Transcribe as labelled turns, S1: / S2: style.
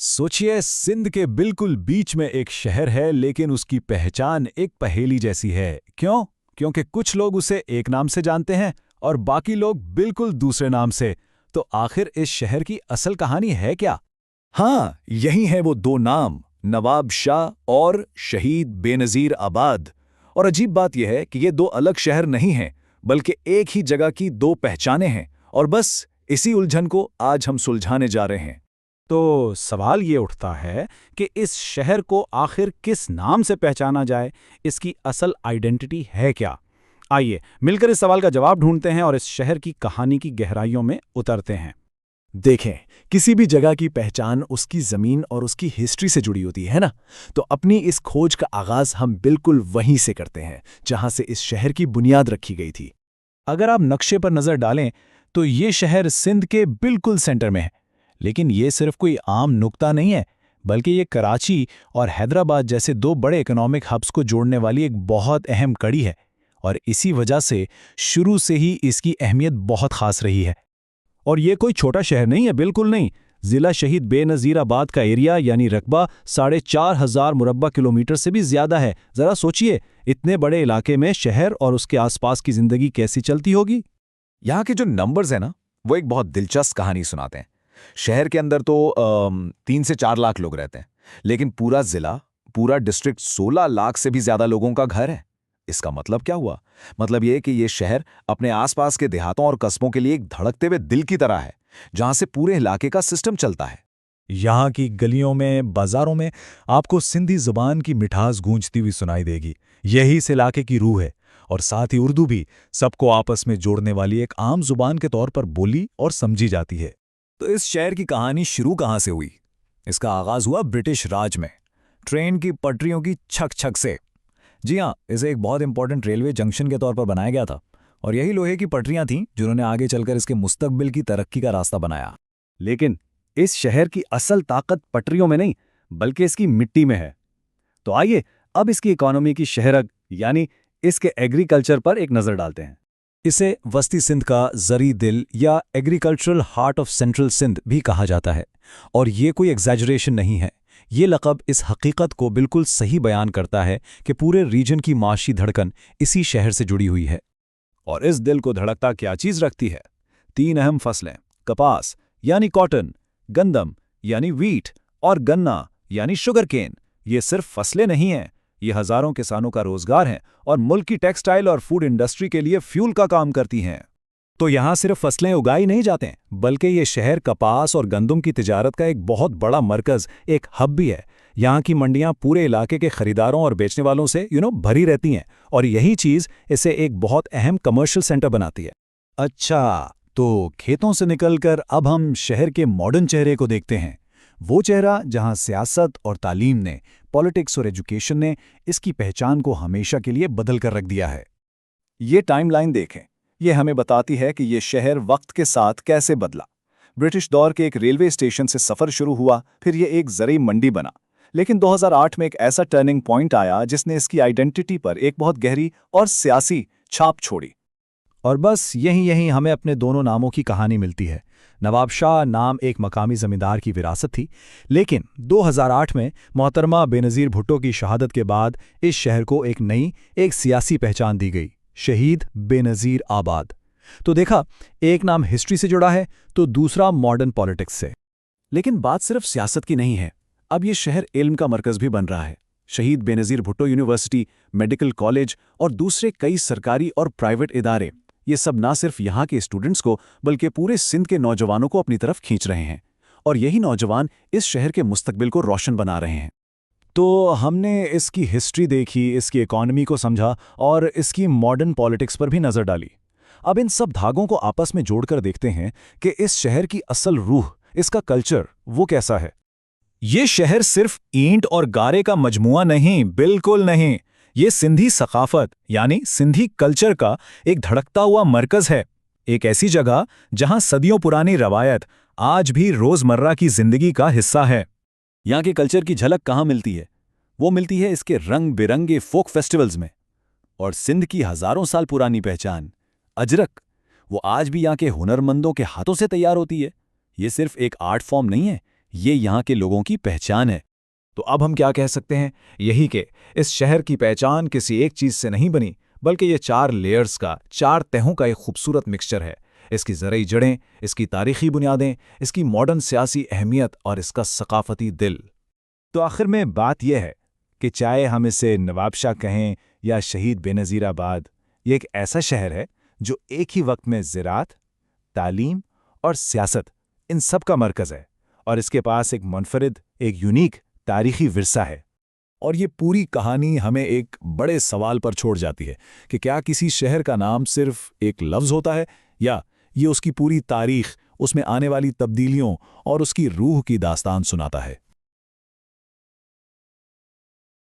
S1: सोचिए, सिंध के बिल्कुल बीच में एक शहर है, लेकिन उसकी पहचान एक पहेली जैसी है। क्यों? क्योंकि कुछ लोग उसे एक नाम से जानते हैं और बाकी लोग बिल्कुल दूसरे नाम से। तो आखिर इस शहर की असल कहानी है क्या?
S2: हाँ, यही है वो दो नाम, नवाब शाह और शहीद बेनज़ीर आबाद। और अजीब बात यह है कि ये दो अलग शहर नहीं हैं, बल्कि एक ही जगह की दो पहचानें हैं। और बस इसी उलझन को आज हम सुलझाने जा रहे हैं।
S1: तो सवाल ये उठता है कि इस शहर को आखिर किस नाम से पहचाना जाए, इसकी असल आइडेंटिटी है क्या? आइए मिलकर इस सवाल का जवाब ढूंढते हैं और इस शहर की कहानी की गहराइयों में उतरते हैं।
S2: देखें, किसी भी जगह की पहचान उसकी ज़मीन और उसकी हिस्ट्री से जुड़ी होती है ना। तो अपनी इस खोज का आगाज़ हम बिल्कुल वहीं से करते हैं जहां से इस शहर की बुनियाद रखी गई थी।
S1: अगर आप नक्शे पर नज़र डालें तो ये शहर सिंध के बिल्कुल सेंटर में है। लेकिन ये सिर्फ कोई आम नुक्ता नहीं है, बल्कि ये कराची और हैदराबाद जैसे दो बड़े इकोनॉमिक हब्स को जोड़ने वाली एक बहुत अहम कड़ी है। और इसी वजह से शुरू से ही इसकी अहमियत बहुत खास रही है। और ये कोई छोटा शहर नहीं है, बिल्कुल नहीं। जिला शहीद बेनज़ीर आबाद का एरिया यानी रकबा 4,500 मुरब्बा किलोमीटर से भी ज्यादा है। जरा सोचिए, इतने बड़े इलाके में शहर और उसके आसपास की जिंदगी कैसी चलती होगी।
S2: यहाँ के जो नंबर्स हैं ना, वो एक बहुत दिलचस्प कहानी सुनाते हैं। शहर के अंदर तो 3 से 4 लाख लोग रहते हैं, लेकिन पूरा जिला, पूरा डिस्ट्रिक्ट 16 लाख से भी ज्यादा लोगों का घर है। इसका मतलब क्या हुआ? मतलब ये कि ये शहर अपने आसपास के देहातों और कस्बों के लिए एक धड़कते हुए दिल की तरह है, जहां से पूरे इलाके का सिस्टम चलता है।
S1: यहाँ की गलियों में, बाजारों में आपको सिंधी जुबान की मिठास गूंजती हुई सुनाई देगी। यही इस इलाके की रूह है। और साथ ही उर्दू भी सबको आपस में जोड़ने वाली एक आम जुबान के तौर पर बोली और समझी जाती है।
S2: तो इस शहर की कहानी शुरू कहाँ से हुई? इसका आगाज हुआ ब्रिटिश राज में, ट्रेन की पटरियों की छक छक से। जी हाँ, इसे एक बहुत इंपॉर्टेंट रेलवे जंक्शन के तौर पर बनाया गया था। और यही लोहे की पटरियां थीं जिन्होंने आगे चलकर इसके मुस्तकबिल की तरक्की का रास्ता बनाया।
S1: लेकिन इस शहर की असल ताकत पटरियों में नहीं, बल्कि इसकी मिट्टी में है। तो आइए अब इसकी इकोनॉमी की शहरक यानी इसके एग्रीकल्चर पर एक नज़र डालते हैं। इसे वस्ती सिंध का जरी दिल या agricultural heart of central Sindh भी कहा जाता है। और ये कोई एग्जैजरेशन नहीं है। ये लक़ब इस हकीकत को बिल्कुल सही बयान करता है कि पूरे रीजन की माशी धड़कन इसी शहर से जुड़ी हुई है। और इस दिल को धड़कता क्या चीज़ रखती है? 3 अहम फसलें, कपास यानी कॉटन, गंदम यानी वीट और गन्ना यानी शुगर केन। ये सिर्फ फसलें नहीं हैं, ये हजारों किसानों का रोजगार है और मुल्क की टेक्सटाइल और फूड इंडस्ट्री के लिए फ्यूल का काम करती हैं। तो यहाँ सिर्फ फसलें उगाई नहीं जाते, बल्कि ये शहर कपास और गंदम की तिजारत का एक बहुत बड़ा मरकज, एक हब भी है। यहाँ की मंडियाँ पूरे इलाके के खरीदारों और बेचने वालों से भरी रहती हैं। और यही चीज़ इसे एक बहुत अहम कमर्शियल सेंटर बनाती है। अच्छा, तो खेतों से निकलकर अब हम शहर के मॉडर्न चेहरे को देखते हैं। वो चेहरा जहां सियासत और तालीम ने, पॉलिटिक्स और एजुकेशन ने इसकी पहचान को हमेशा के लिए बदल कर रख दिया है। ये टाइमलाइन देखें, ये हमें बताती है कि ये शहर वक्त के साथ कैसे बदला। ब्रिटिश दौर के एक रेलवे स्टेशन से सफ़र शुरू हुआ, फिर ये एक ज़रूरी मंडी बना। लेकिन 2008 में एक ऐसा टर्निंग पॉइंट आया जिसने इसकी आइडेंटिटी पर एक बहुत गहरी और सियासी छाप छोड़ी। और बस यहीं हमें अपने दोनों नामों की कहानी मिलती है। नवाब शाह नाम एक मकामी जमींदार की विरासत थी, लेकिन 2008 में मोहतरमा बेनज़ीर भुट्टो की शहादत के बाद इस शहर को एक नई, एक सियासी पहचान दी गई, शहीद बेनज़ीर आबाद। तो देखा, एक नाम हिस्ट्री से जुड़ा है तो दूसरा मॉडर्न पॉलिटिक्स से। लेकिन बात सिर्फ सियासत की नहीं है, अब ये शहर इल्म का मरकज भी बन रहा है। शहीद Benazir Bhutto university, medical college और दूसरे कई सरकारी और प्राइवेट इदारे, ये सब ना सिर्फ यहाँ के स्टूडेंट्स को बल्कि पूरे सिंध के नौजवानों को अपनी तरफ खींच रहे हैं। और यही नौजवान इस शहर के मुस्तकबिल को रोशन बना रहे हैं। तो हमने इसकी हिस्ट्री देखी, इसकी इकॉनमी को समझा और इसकी मॉडर्न पॉलिटिक्स पर भी नज़र डाली। अब इन सब धागों को आपस में जोड़कर देखते हैं कि इस शहर की असल रूह, इसका कल्चर, वो कैसा है। ये शहर सिर्फ ईंट और गारे का मजमुआ नहीं, बिल्कुल नहीं। ये सिंधी सकाफत यानी सिंधी कल्चर का एक धड़कता हुआ मरकज है। एक ऐसी जगह जहां सदियों पुरानी रवायत आज भी रोजमर्रा की जिंदगी का हिस्सा है। यहाँ के कल्चर की झलक कहाँ मिलती है? वो मिलती है इसके रंग बिरंगे फोक फेस्टिवल्स में। और सिंध की हजारों साल पुरानी पहचान अजरक, वो आज भी यहाँ के हुनरमंदों के हाथों से तैयार होती है। ये सिर्फ एक आर्ट फॉर्म नहीं है,
S3: ये यहाँ के लोगों की पहचान है।
S2: तो अब हम क्या कह सकते हैं? यही कि इस शहर की पहचान किसी एक चीज से नहीं बनी, बल्कि ये 4 लेयर्स का, 4 तहों का एक खूबसूरत मिक्सचर है। इसकी ज़रई जड़ें, इसकी तारीखी बुनियादें, इसकी मॉडर्न सियासी अहमियत और इसका सकाफती दिल।
S3: तो आखिर में बात यह है कि चाहे हम इसे नवाबशाह कहें या शहीद बेनज़ीराबाद, ये एक ऐसा शहर है जो एक ही वक्त में ज़राअत, तालीम और सियासत, इन सब का मरकज़ है, और इसके पास एक मुनफरिद, एक यूनिक तारीखी विरसा है।
S1: और ये पूरी कहानी हमें एक बड़े सवाल पर छोड़ जाती है कि क्या किसी शहर का नाम सिर्फ एक लफ्ज़ होता है, या ये उसकी पूरी तारीख, उसमें आने वाली तब्दीलियों और उसकी रूह की दास्तान सुनाता है।